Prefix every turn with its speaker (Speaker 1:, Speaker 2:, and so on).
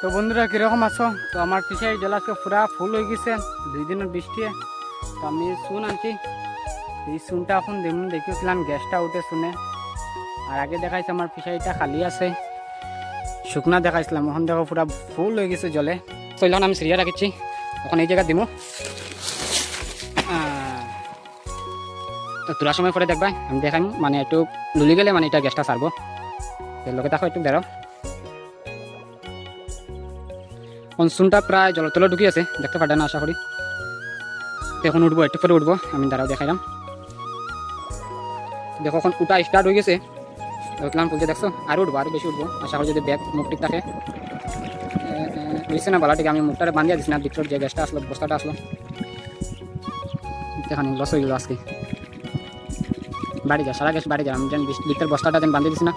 Speaker 1: তো বন্ধুরা কীরকম আছো? তো আমার ফিশারি জল আজকে পুরা ফুল হয়ে গেছে 2 দিনের বৃষ্টি। তো আমি শুন আনছি, এই শুনটা এখন দেখিয়েছিলাম গ্যাসটা উঠে শুনে। আর আগে দেখাইছে আমার ফিশারিটা খালি আছে, শুকনা দেখাইছিলাম, এখন দেখো পুরা ফুল হয়ে গেছে জলে। তো এখন আমি সিরিয়া রাখিছি, এখন এই জায়গা দিমু। তো তোলার সময় পরে দেখবা আমি দেখাই, মানে একটু লুলি গেলে মানে এটা গ্যাসটা ছাড়বো। লোকে দেখো একটু বেরো, শুনটা প্রায় জলের তলে ঢুকি আছে, দেখতে পারে না আশা করি। এখন উঠবো, একটু পরে উঠবো, আমি দাঁড়াও দেখাইলাম। দেখো এখন উঠা স্টার্ট হয়ে গেছে, দেখলাম তুলতে দেখছো, আরও উঠবো, আরও বেশি উঠবো আশা করি, যদি ব্যাগ মুখ ঠিক থাকে। বুঝছে না বালাটিকে আমি মুখটারে বান্ধিয়ে দিচ্ছি না, ভিতর যে গ্যাসটা আসলো, বস্তাটা আসলো, দেখানি লস হয়ে গেল আজকে। বাড়ি যা, সারা গ্যাস বাড়ি যা, আমি যেন ভিতর বস্তাটা যেন বান্ধিয়ে দিচ্ছি না।